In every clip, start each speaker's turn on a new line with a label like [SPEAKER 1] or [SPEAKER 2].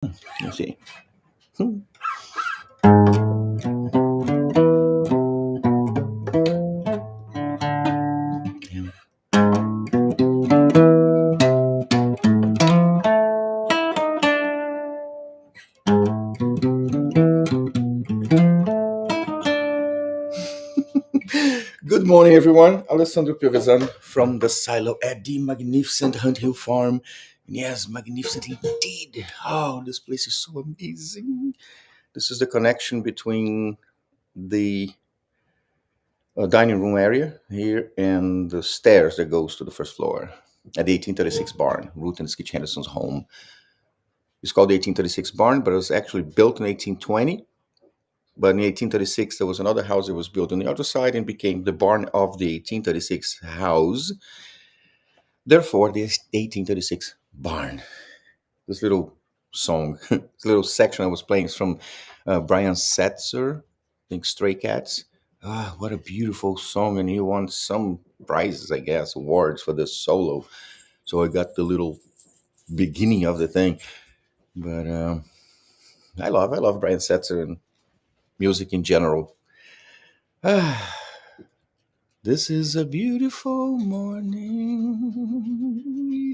[SPEAKER 1] Let's see. Hmm. Good morning, everyone. Alessandro Piovesan from the silo at the magnificent Hunt Hill Farm. Yes, magnificent indeed. Oh, this place is so amazing. This is the connection between the dining room area here and the stairs that goes to the first floor at the 1836 barn, Ruth and Skitch Henderson's home. It's called the 1836 barn, but it was actually built in 1820. But in 1836, there was another house that was built on the other side and became the barn of the 1836 house. Therefore, the 1836 barn. This little song, this little section I was playing is from Brian Setzer, I think Stray Cats. Ah, what a beautiful song. And he won some prizes, I guess, awards for this solo. So I got the little beginning of the thing. But I love Brian Setzer and music in general. Ah, this is a beautiful morning.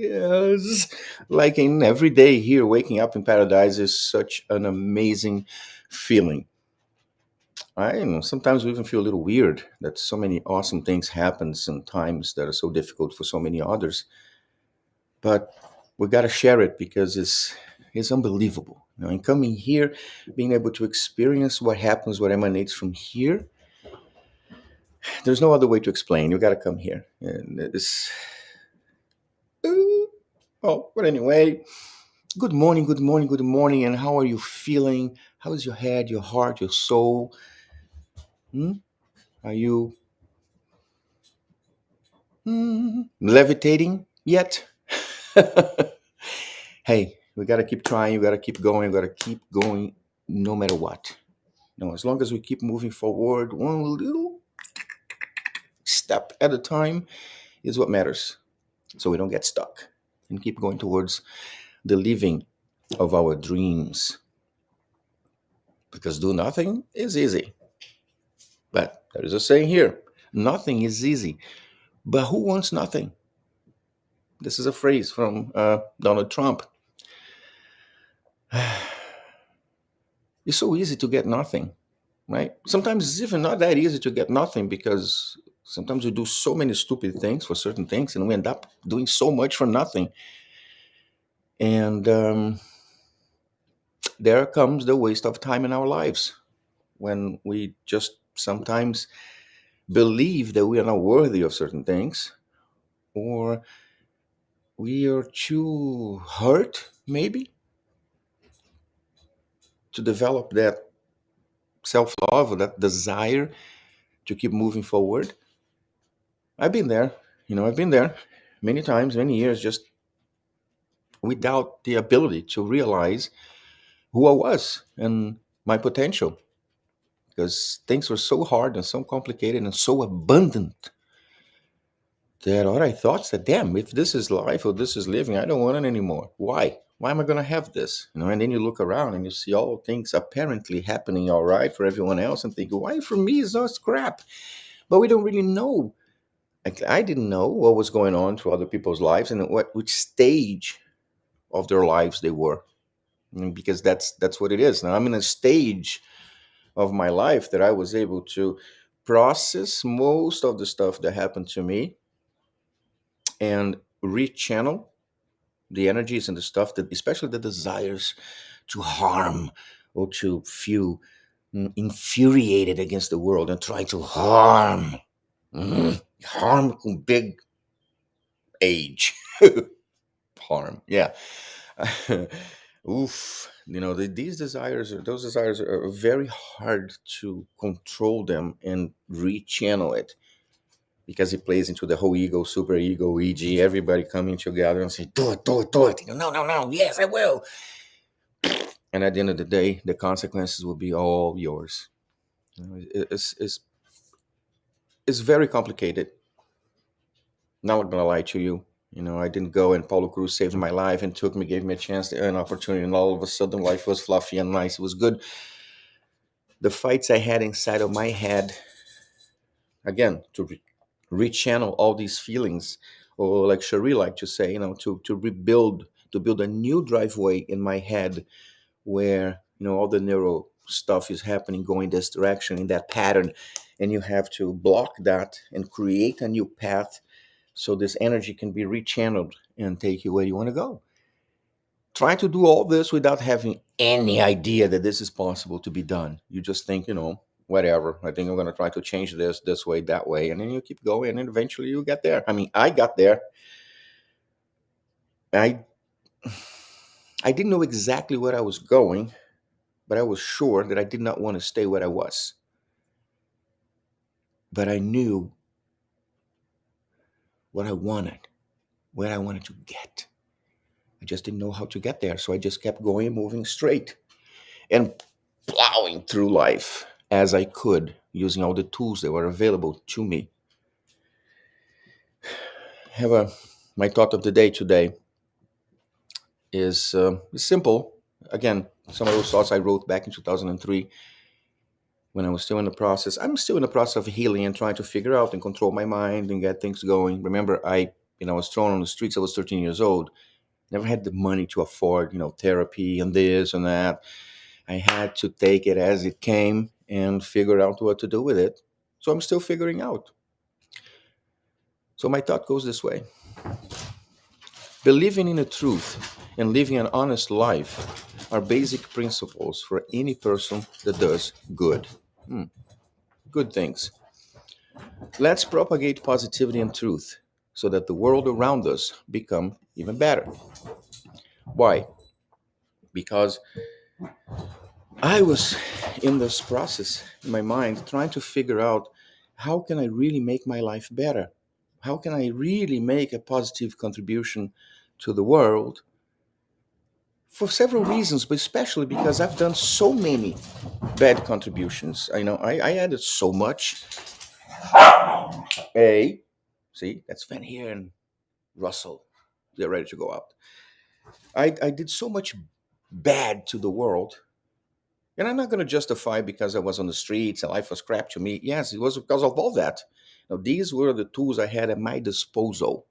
[SPEAKER 1] Yes. Like in every day here, waking up in paradise is such an amazing feeling. I know sometimes we even feel a little weird that so many awesome things happen sometimes that are so difficult for so many others. But we got to share it because it's unbelievable. And coming here, being able to experience what happens, what emanates from here, there's no other way to explain. You got to come here. And it's oh, but anyway, good morning, good morning, good morning. And how are you feeling? How is your head, your heart, your soul? Hmm? Are you levitating yet? Hey, we got to keep trying. We got to keep going. We got to keep going no matter what. No, as long as we keep moving forward, one little step at a time is what matters. So we don't get stuck and keep going towards the living of our dreams. Because do nothing is easy. But there is a saying here, nothing is easy. But who wants nothing? This is a phrase from Donald Trump. It's so easy to get nothing, right? Sometimes it's even not that easy to get nothing because sometimes we do so many stupid things for certain things and we end up doing so much for nothing. And there comes the waste of time in our lives when we just sometimes believe that we are not worthy of certain things, or we are too hurt, maybe, to develop that self love or that desire to keep moving forward. I've been there, I've been there many times, many years, just without the ability to realize who I was and my potential because things were so hard and so complicated and so abundant that all I thought said, damn, if this is life or this is living, I don't want it anymore. Why? Why am I going to have this? And then you look around and you see all things apparently happening all right for everyone else and think, why for me is all crap? But we don't really know. I didn't know what was going on to other people's lives and which stage of their lives they were. Because that's what it is. Now I'm in a stage of my life that I was able to process most of the stuff that happened to me and rechannel the energies and the stuff that, especially the desires to harm or to feel infuriated against the world and try to harm, harm com big age, harm, yeah. Oof, these desires, those desires are very hard to control them and rechannel it because it plays into the whole ego, super ego, e.g., everybody coming together and say, do it, do it, do it. No, no, no, yes, I will. And at the end of the day, the consequences will be all yours. It's very complicated. Not going to lie to you. I didn't go and Paulo Cruz saved my life and took me, gave me a chance, an opportunity, and all of a sudden life was fluffy and nice. It was good. The fights I had inside of my head, again, to rechannel all these feelings, or like Cherie like to say, to rebuild, to build a new driveway in my head where, all the neuro stuff is happening, going this direction, in that pattern, and you have to block that and create a new path so this energy can be rechanneled and take you where you want to go. Try to do all this without having any idea that this is possible to be done. You just think, whatever. I think I'm going to try to change this way, that way. And then you keep going and eventually you get there. I mean, I got there. I I didn't know exactly where I was going, but I was sure that I did not want to stay where I was. But I knew what I wanted, where I wanted to get. I just didn't know how to get there. So I just kept going, moving straight and plowing through life as I could, using all the tools that were available to me. Have a My thought of the day today is simple. Again, some of those thoughts I wrote back in 2003 when I was still in the process. I'm still in the process of healing and trying to figure out and control my mind and get things going. Remember, I was thrown on the streets. I was 13 years old. Never had the money to afford, therapy and this and that. I had to take it as it came and figure out what to do with it. So I'm still figuring out. So my thought goes this way. Believing in the truth and living an honest life are basic principles for any person that does good. Good things. Let's propagate positivity and truth so that the world around us become even better. Why? Because I was in this process in my mind trying to figure out, how can I really make my life better? How can I really make a positive contribution to the world? For several reasons, but especially because I've done so many bad contributions. I added so much. See, that's Van here and Russell. They're ready to go out. I did so much bad to the world. And I'm not going to justify because I was on the streets and life was crap to me. Yes, it was because of all that. Now, these were the tools I had at my disposal.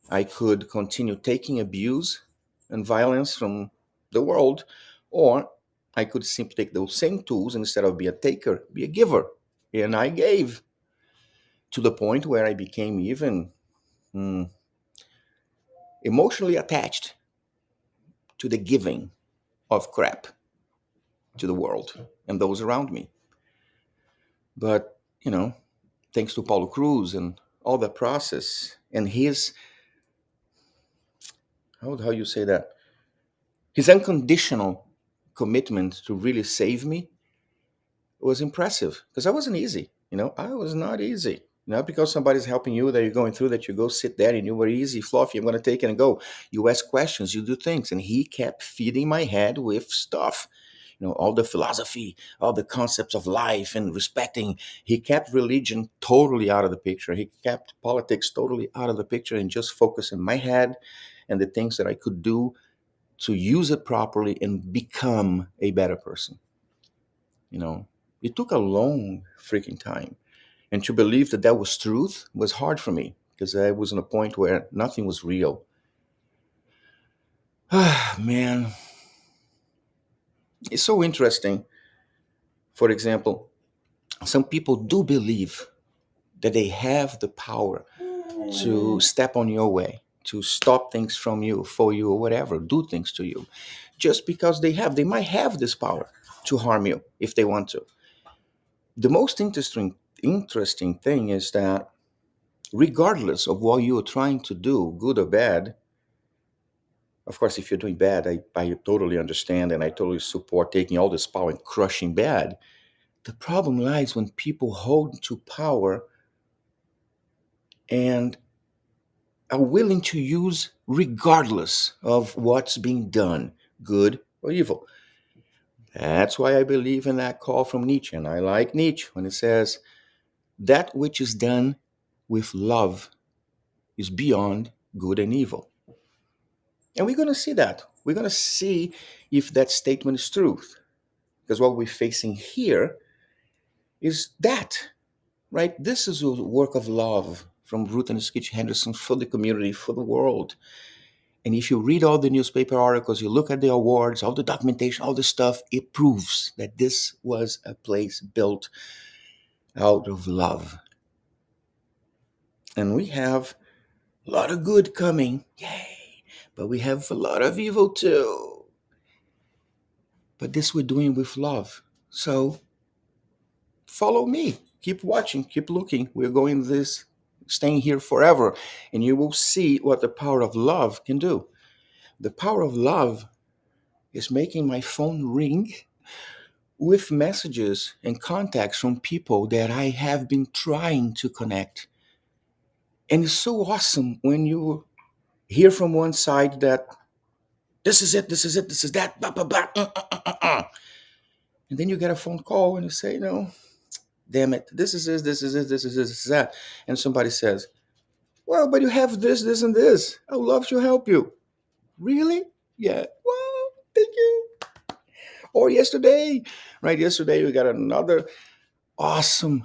[SPEAKER 1] I could continue taking abuse and violence from the world, or I could simply take those same tools, and instead of be a taker, be a giver. And I gave to the point where I became even emotionally attached to the giving of crap to the world and those around me. But, thanks to Paulo Cruz and all the process and his, how you say that, his unconditional commitment to really save me was impressive, because I wasn't easy. I was not easy. Not because somebody's helping you that you're going through that you go sit there and you were easy, fluffy, I'm going to take it and go. You ask questions, you do things. And he kept feeding my head with stuff. All the philosophy, all the concepts of life and respecting. He kept religion totally out of the picture. He kept politics totally out of the picture and just focused in my head and the things that I could do to use it properly and become a better person. It took a long freaking time. And to believe that that was truth was hard for me, because I was in a point where nothing was real. Ah, man. It's so interesting. For example, some people do believe that they have the power to step on your way, to stop things from you, for you, or whatever, do things to you, just because they might have this power to harm you if they want to. The most interesting thing is that regardless of what you're trying to do, good or bad, of course, if you're doing bad, I totally understand and I totally support taking all this power and crushing bad. The problem lies when people hold to power and are willing to use regardless of what's being done, good or evil. That's why I believe in that call from Nietzsche. And I like Nietzsche when it says, that which is done with love is beyond good and evil. And we're going to see that. We're going to see if that statement is true. Because what we're facing here is that, right? This is a work of love from Ruth and Skitch Henderson for the community, for the world. And if you read all the newspaper articles, you look at the awards, all the documentation, all the stuff, it proves that this was a place built out of love. And we have a lot of good coming, yay! But we have a lot of evil too. But this we're doing with love. So follow me. Keep watching, keep looking. We're going this, staying here forever. And you will see what the power of love can do. The power of love is making my phone ring with messages and contacts from people that I have been trying to connect. And it's so awesome when you hear from one side that this is it, this is it, this is that, blah, blah, blah, and then you get a phone call and you say, no, damn it, this is this, this is this, this is this, this is that. And somebody says, well, but you have this, this, and this. I would love to help you. Really? Yeah. Well, thank you. Or yesterday, right? Yesterday, we got another awesome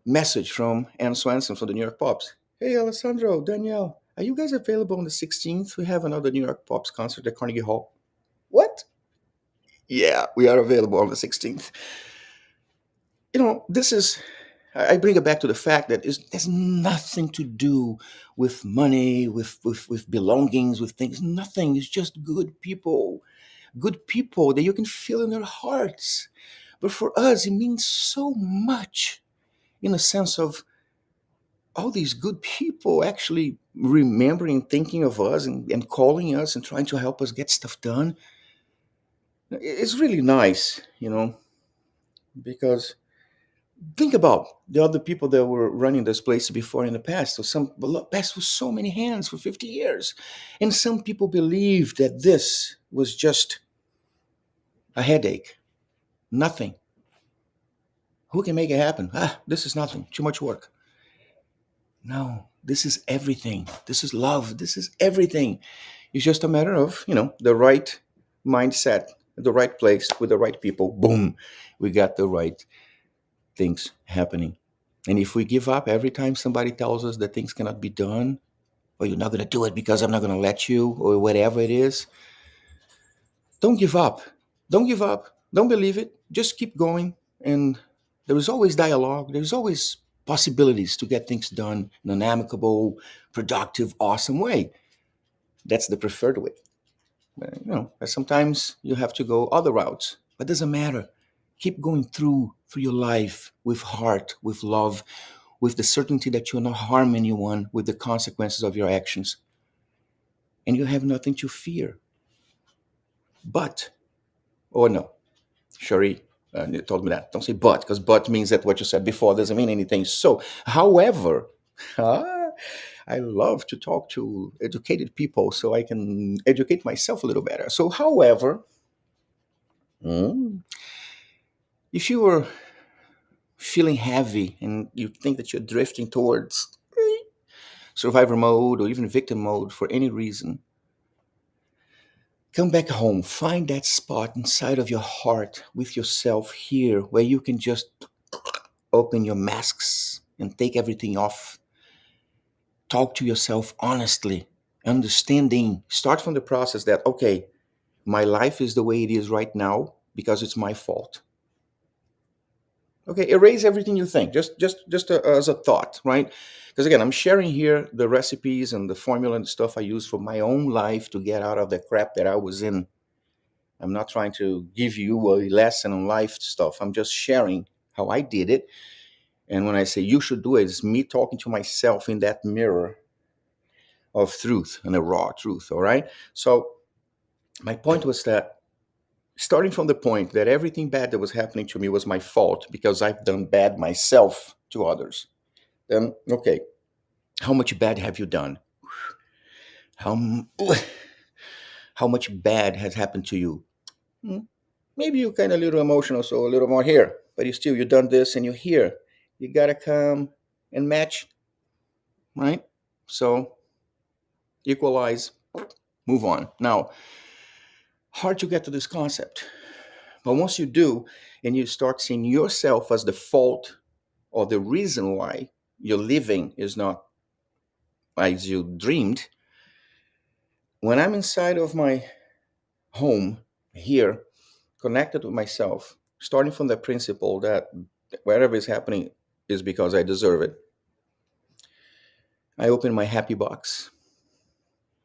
[SPEAKER 1] message from Anne Swanson from the New York Pops. Hey, Alessandro, Danielle, are you guys available on the 16th? We have another New York Pops concert at Carnegie Hall. What? Yeah, we are available on the 16th. This is, I bring it back to the fact that it has nothing to do with money, with belongings, with things. Nothing. It's just good people that you can feel in their hearts. But for us, it means so much in the sense of all these good people actually remembering, thinking of us and calling us and trying to help us get stuff done. It's really nice, because think about the other people that were running this place before in the past. So past with so many hands for 50 years. And some people believed that this was just a headache, nothing. Who can make it happen? This is nothing, too much work. No, this is everything. This is love. This is everything. It's just a matter of, the right mindset, the right place with the right people. Boom, we got the right things happening. And if we give up every time somebody tells us that things cannot be done, or you're not going to do it because I'm not going to let you, or whatever it is, don't give up. Don't give up. Don't believe it. Just keep going. And there is always dialogue. There's always possibilities to get things done in an amicable, productive, awesome way. That's the preferred way. Sometimes you have to go other routes, but it doesn't matter. Keep going through your life with heart, with love, with the certainty that you'll not harm anyone with the consequences of your actions. And you have nothing to fear. But, oh no, Cherie told me that. Don't say but, because but means that what you said before doesn't mean anything. So, however, I love to talk to educated people so I can educate myself a little better. So, however, if you were feeling heavy and you think that you're drifting towards survivor mode or even victim mode for any reason, come back home. Find that spot inside of your heart with yourself here where you can just open your masks and take everything off. Talk to yourself honestly, understanding. Start from the process that, okay, my life is the way it is right now because it's my fault. Okay, erase everything you think, just as a thought, right? Because again, I'm sharing here the recipes and the formula and stuff I use for my own life to get out of the crap that I was in. I'm not trying to give you a lesson on life stuff. I'm just sharing how I did it. And when I say you should do it, it's me talking to myself in that mirror of truth and a raw truth, all right? So my point was that starting from the point that everything bad that was happening to me was my fault because I've done bad myself to others, then, okay, how much bad have you done? How much bad has happened to you? Maybe you're kind of a little emotional, so a little more here, but you've done this and you're here. You got to come and match, right? So equalize, move on. Now, hard to get to this concept, but once you do, and you start seeing yourself as the fault or the reason why your living is not as you dreamed, when I'm inside of my home here, connected with myself, starting from the principle that whatever is happening is because I deserve it, I open my happy box.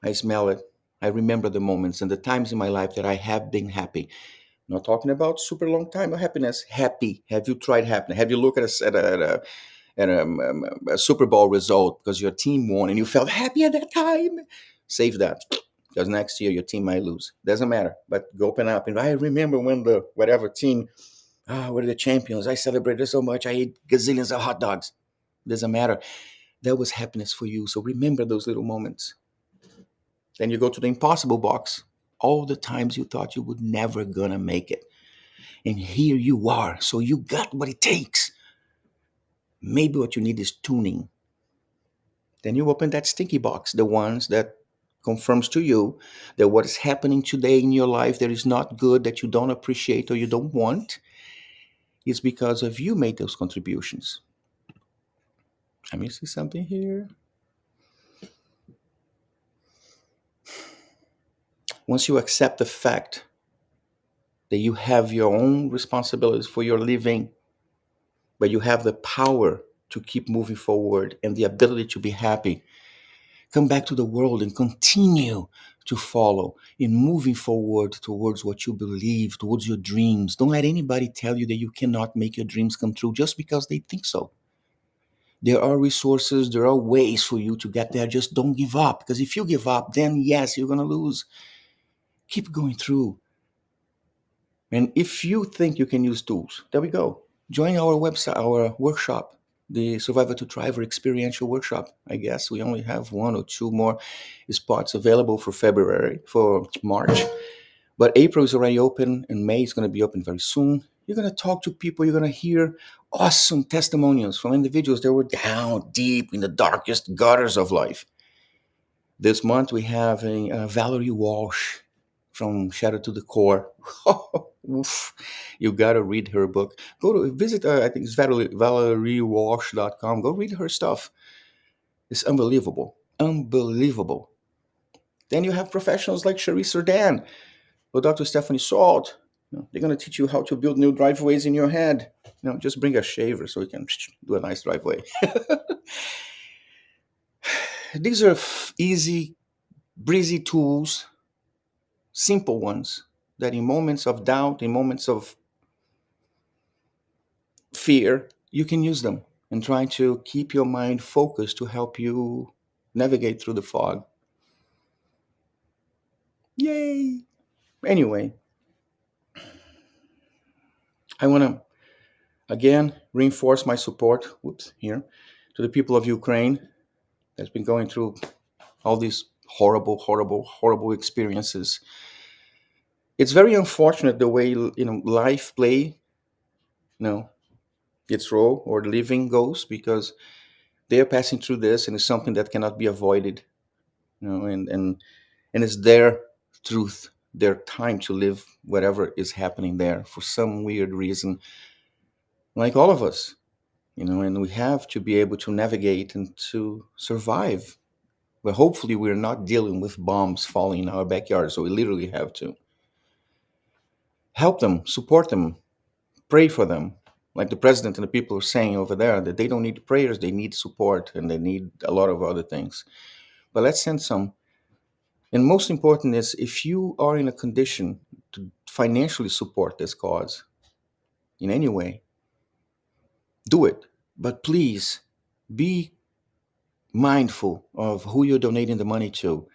[SPEAKER 1] I smell it. I remember the moments and the times in my life that I have been happy. Not talking about super long time of happiness. Happy. Have you tried happiness? Have you looked at a Super Bowl result because your team won and you felt happy at that time? Save that, because next year your team might lose. Doesn't matter. But go open up and I remember when the whatever team, we're the champions. I celebrated so much. I ate gazillions of hot dogs. Doesn't matter. That was happiness for you. So remember those little moments. Then you go to the impossible box. All the times you thought you would never gonna make it. And here you are. So you got what it takes. Maybe what you need is tuning. Then you open that stinky box, the ones that confirms to you that what is happening today in your life that is not good, that you don't appreciate or you don't want, is because of you made those contributions. Let me see something here. Once you accept the fact that you have your own responsibilities for your living, but you have the power to keep moving forward and the ability to be happy, come back to the world and continue to follow in moving forward towards what you believe, towards your dreams. Don't let anybody tell you that you cannot make your dreams come true just because they think so. There are resources, there are ways for you to get there. Just don't give up, because if you give up, then yes, you're going to lose. Keep going through. And if you think you can use tools, there we go. Join our website, our workshop, the Survivor to Thriver Experiential Workshop. I guess we only have one or two more spots available for March. But April is already open and May is going to be open very soon. You're going to talk to people. You're going to hear awesome testimonials from individuals that were down deep in the darkest gutters of life. This month we have Valerie Walsh from Shadow to the Core. Oof. You got to read her book. Go to visit, I think it's valeriewalsh.com. Go read her stuff. It's unbelievable. Unbelievable. Then you have professionals like Cherise Serdan or Dr. Stephanie Salt. They're going to teach you how to build new driveways in your head. Just bring a shaver so you can do a nice driveway. These are easy, breezy tools, simple ones that in moments of doubt, in moments of fear, you can use them and try to keep your mind focused to help you navigate through the fog. Yay! Anyway, I want to again reinforce my support to the people of Ukraine that's been going through all these horrible, horrible, horrible experiences. It's very unfortunate the way life play, its role or living goes, because they are passing through this, and it's something that cannot be avoided. And it's their truth, their time to live whatever is happening there for some weird reason, like all of us, and we have to be able to navigate and to survive. But hopefully we're not dealing with bombs falling in our backyard, so we literally have to help them, support them, pray for them. Like the president and the people are saying over there, that they don't need prayers, they need support, and they need a lot of other things. But let's send some. And most important is, if you are in a condition to financially support this cause in any way, do it. But please be mindful of who you're donating the money to.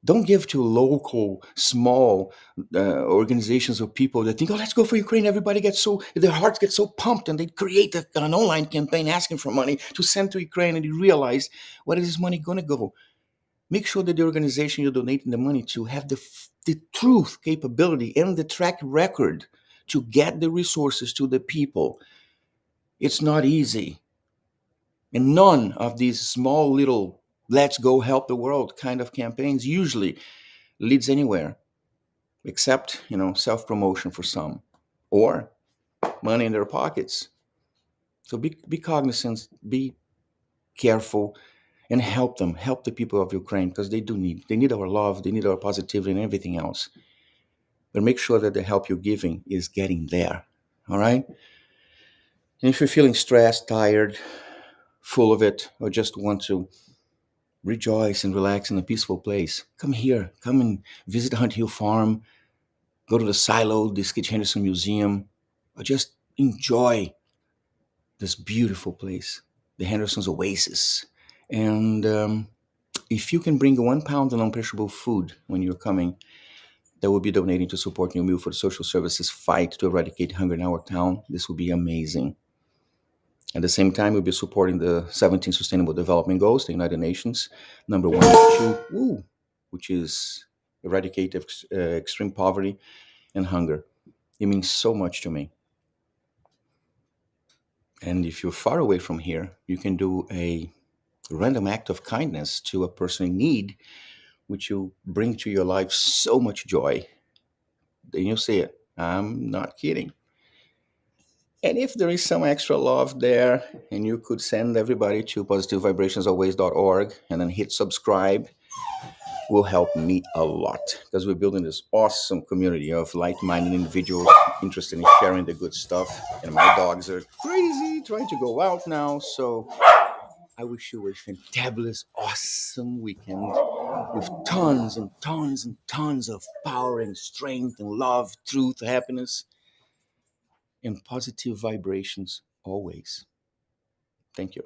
[SPEAKER 1] Don't give to local, small organizations or people that think, oh, let's go for Ukraine. Everybody their hearts get so pumped, and they create an online campaign asking for money to send to Ukraine, and they realize, where is this money going to go? Make sure that the organization you're donating the money to have the truth, capability, and the track record to get the resources to the people. It's not easy. And none of these small little let's go help the world kind of campaigns usually leads anywhere except, self-promotion for some or money in their pockets. So be cognizant, be careful, and help the people of Ukraine, because they need our love, they need our positivity and everything else. But make sure that the help you're giving is getting there. All right? And if you're feeling stressed, tired, full of it, or just want to rejoice and relax in a peaceful place, come here. Come and visit Hunt Hill Farm, go to the Silo, the Skid Henderson Museum, or just enjoy this beautiful place, the Henderson's Oasis. And if you can bring 1 pound of non-perishable food when you're coming, that will be donating to support New Meal for the social services fight to eradicate hunger in our town. This will be amazing. At the same time, we'll be supporting the 17 Sustainable Development Goals, the United Nations, number 1 and 2, which is eradicate extreme poverty and hunger. It means so much to me. And if you're far away from here, you can do a random act of kindness to a person in need, which will bring to your life so much joy. Then you'll see it. I'm not kidding. And if there is some extra love there, and you could send everybody to positivevibrationsalways.org and then hit subscribe, will help me a lot, because we're building this awesome community of like-minded individuals interested in sharing the good stuff. And my dogs are crazy trying to go out now. So I wish you a fantabulous, awesome weekend with tons and tons and tons of power and strength and love, truth, happiness, and positive vibrations always. Thank you.